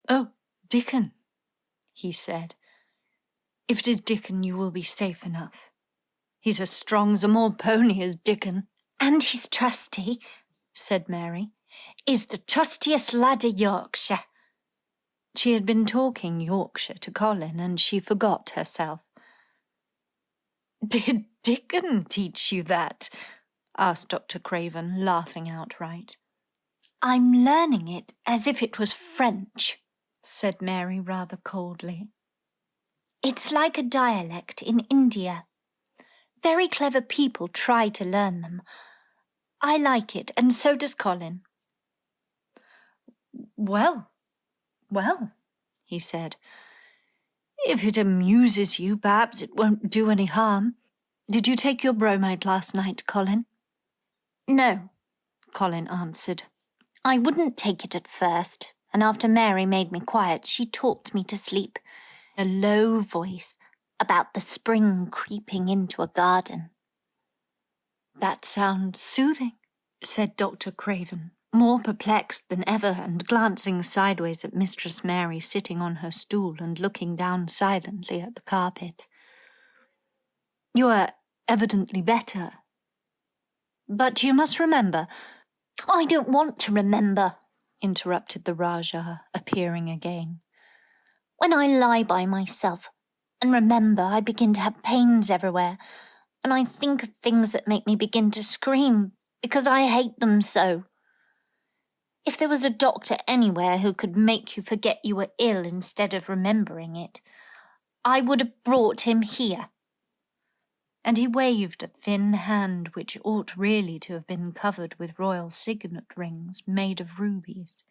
"Oh, Dickon," he said. "If it is Dickon, you will be safe enough. He's as strong as a moor pony as Dickon." "And he's trusty," said Mary. "He's the trustiest lad of Yorkshire." She had been talking Yorkshire to Colin, and she forgot herself. "Did Dickon teach you that?" asked Dr. Craven, laughing outright. "I'm learning it as if it was French," said Mary rather coldly. "It's like a dialect in India. Very clever people try to learn them. I like it, and so does Colin." Well, he said. "If it amuses you, perhaps it won't do any harm. Did you take your bromide last night, Colin?" "No," Colin answered. "I wouldn't take it at first, and after Mary made me quiet, she talked me to sleep in a low voice about the spring creeping into a garden." "That sounds soothing," said Dr. Craven, more perplexed than ever, and glancing sideways at Mistress Mary sitting on her stool and looking down silently at the carpet. "You are evidently better. But you must remember—" "I don't want to remember," interrupted the Rajah, appearing again. "When I lie by myself and remember, I begin to have pains everywhere, and I think of things that make me begin to scream because I hate them so. If there was a doctor anywhere who could make you forget you were ill instead of remembering it, I would have brought him here." And he waved a thin hand which ought really to have been covered with royal signet rings made of rubies.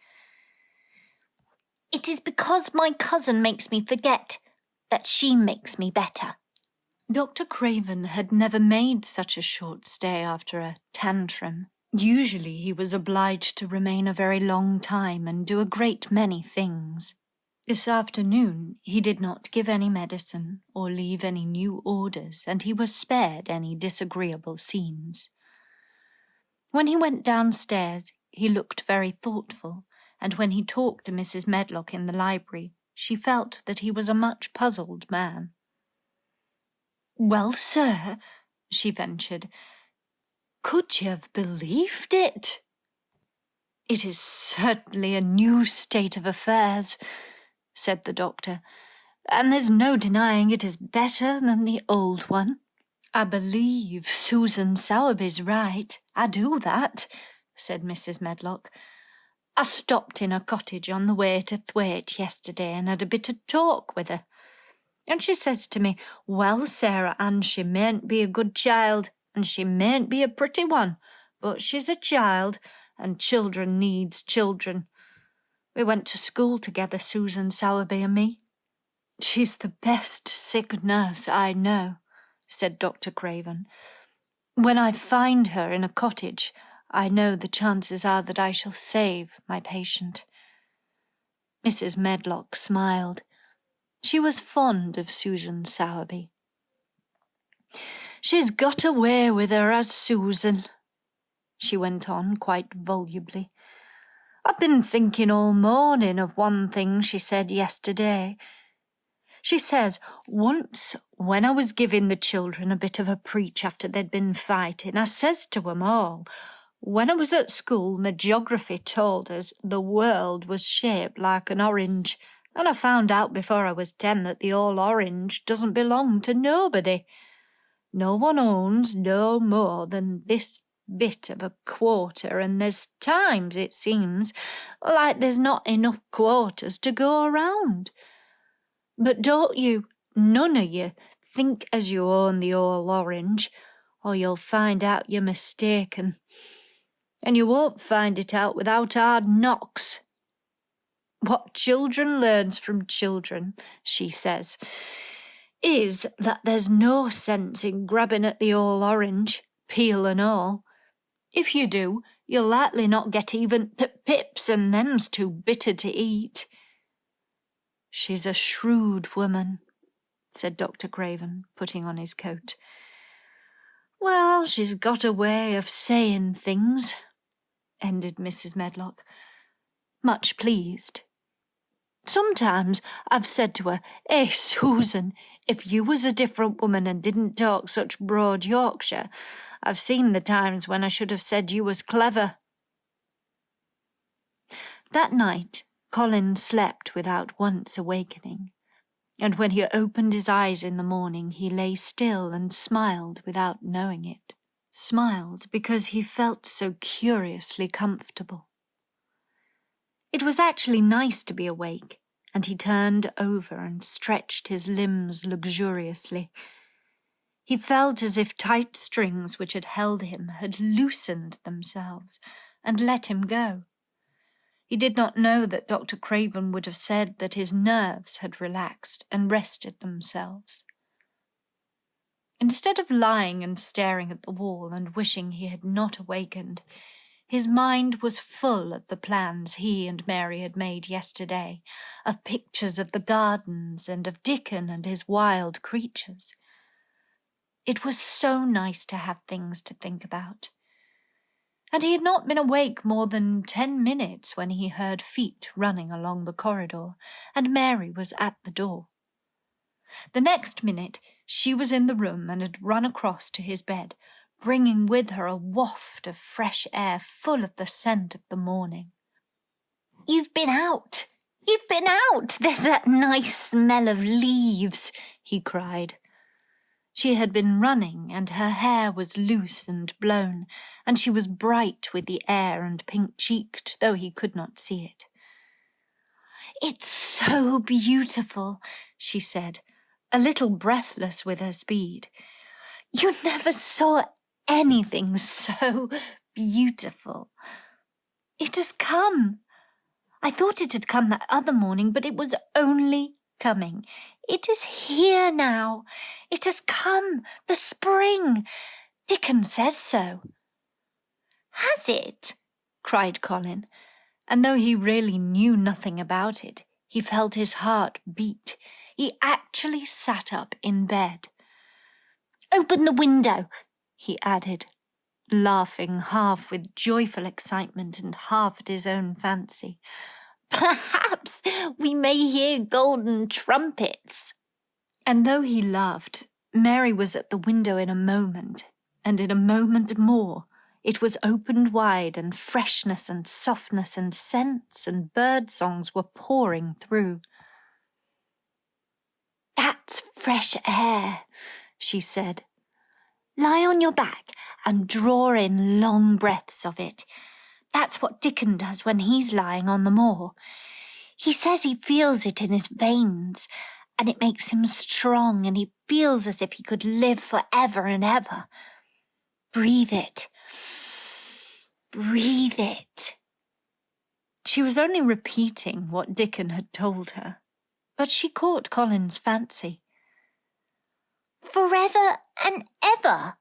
"It is because my cousin makes me forget that she makes me better." Dr. Craven had never made such a short stay after a tantrum. Usually he was obliged to remain a very long time and do a great many things. This afternoon he did not give any medicine or leave any new orders, and he was spared any disagreeable scenes. When he went downstairs, he looked very thoughtful, and when he talked to Mrs. Medlock in the library, she felt that he was a much puzzled man. "Well, sir," she ventured, "could you have believed it?" "It is certainly a new state of affairs," said the doctor, "and there's no denying it is better than the old one. I believe Susan Sowerby's right. I do that," said Mrs. Medlock. "I stopped in her cottage on the way to Thwaite yesterday and had a bit of talk with her. And she says to me, 'Well, Sarah Ann, she mayn't be a good child, and she mayn't be a pretty one, but she's a child, and children needs children. We went to school together, Susan Sowerby and me. She's the best sick nurse I know,' said Dr. Craven. 'When I find her in a cottage, I know the chances are that I shall save my patient.'" Mrs. Medlock smiled. She was fond of Susan Sowerby. "She's got a way with her, has Susan," she went on quite volubly. "I've been thinking all morning of one thing she said yesterday. She says, once when I was giving the children a bit of a preach after they'd been fighting, I says to 'em all, when I was at school, my geography told us the world was shaped like an orange, and I found out before I was 10 that the whole orange doesn't belong to nobody. No one owns no more than this bit of a quarter, and there's times, it seems, like there's not enough quarters to go around. But don't you, none of you, think as you own the whole orange, or you'll find out you're mistaken. And you won't find it out without hard knocks. What children learns from children,' she says, is that there's no sense in grabbing at the whole orange, peel and all. If you do, you'll likely not get even the pips, and them's too bitter to eat." "She's a shrewd woman," said Dr. Craven, putting on his coat. "Well, she's got a way of saying things," ended Mrs. Medlock, much pleased. Sometimes I've said to her, "Hey, Susan, if you was a different woman and didn't talk such broad Yorkshire, I've seen the times when I should have said you was clever." That night, Colin slept without once awakening, and when he opened his eyes in the morning, he lay still and smiled without knowing it. Smiled because he felt so curiously comfortable. It was actually nice to be awake, and he turned over and stretched his limbs luxuriously. He felt as if tight strings which had held him had loosened themselves and let him go. He did not know that Dr. Craven would have said that his nerves had relaxed and rested themselves. Instead of lying and staring at the wall and wishing he had not awakened, his mind was full of the plans he and Mary had made yesterday, of pictures of the gardens and of Dickon and his wild creatures. It was so nice to have things to think about. And he had not been awake more than 10 minutes when he heard feet running along the corridor, and Mary was at the door. The next minute she was in the room and had run across to his bed, bringing with her a waft of fresh air full of the scent of the morning. "You've been out! You've been out! There's that nice smell of leaves," he cried. She had been running, and her hair was loose and blown, and she was bright with the air and pink-cheeked, though he could not see it. "It's so beautiful," she said, a little breathless with her speed. "You never saw anything so beautiful. It has come. I thought it had come that other morning, but it was only coming. It is here now. It has come. The spring. Dickon says so." "Has it?" cried Colin, and though he really knew nothing about it, he felt his heart beat. He actually sat up in bed. "Open the window," he added, laughing half with joyful excitement and half at his own fancy. "Perhaps we may hear golden trumpets." And though he laughed, Mary was at the window in a moment, and in a moment more it was opened wide, and freshness and softness and scents and bird songs were pouring through. "That's fresh air," she said. "Lie on your back and draw in long breaths of it. That's what Dickon does when he's lying on the moor. He says he feels it in his veins, and it makes him strong, and he feels as if he could live for ever and ever. Breathe it. Breathe it." She was only repeating what Dickon had told her, but she caught Colin's fancy. "Forever and ever?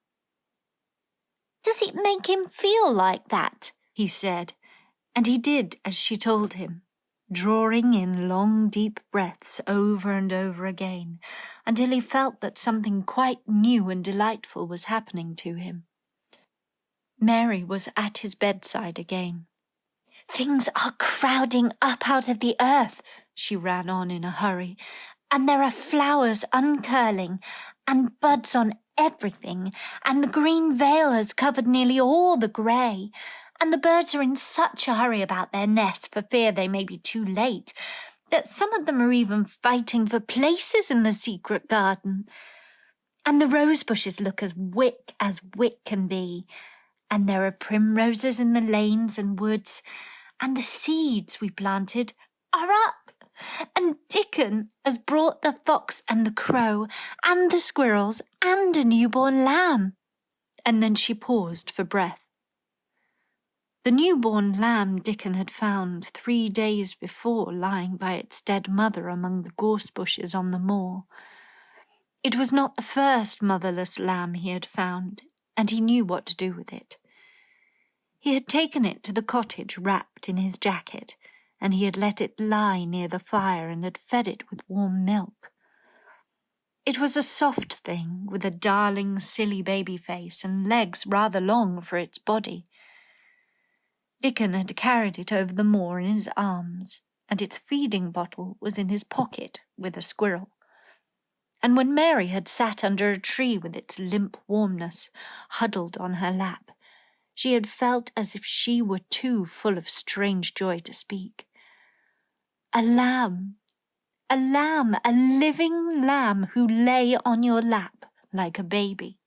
Does it make him feel like that?" he said, and he did as she told him, drawing in long, deep breaths over and over again, until he felt that something quite new and delightful was happening to him. Mary was at his bedside again. "Things are crowding up out of the earth," she ran on in a hurry, "and there are flowers uncurling, and buds on everything, and the green veil has covered nearly all the grey, and the birds are in such a hurry about their nests for fear they may be too late, that some of them are even fighting for places in the secret garden. And the rose bushes look as wick can be, and there are primroses in the lanes and woods, and the seeds we planted are up, and Dickon has brought the fox and the crow and the squirrels and a newborn lamb." And then she paused for breath. The newborn lamb Dickon had found 3 days before lying by its dead mother among the gorse bushes on the moor. It was not the first motherless lamb he had found, and he knew what to do with it. He had taken it to the cottage wrapped in his jacket, and he had let it lie near the fire and had fed it with warm milk. It was a soft thing with a darling, silly baby face and legs rather long for its body. Dickon had carried it over the moor in his arms, and its feeding bottle was in his pocket with a squirrel. And when Mary had sat under a tree with its limp warmness huddled on her lap, she had felt as if she were too full of strange joy to speak. A lamb, a living lamb who lay on your lap like a baby.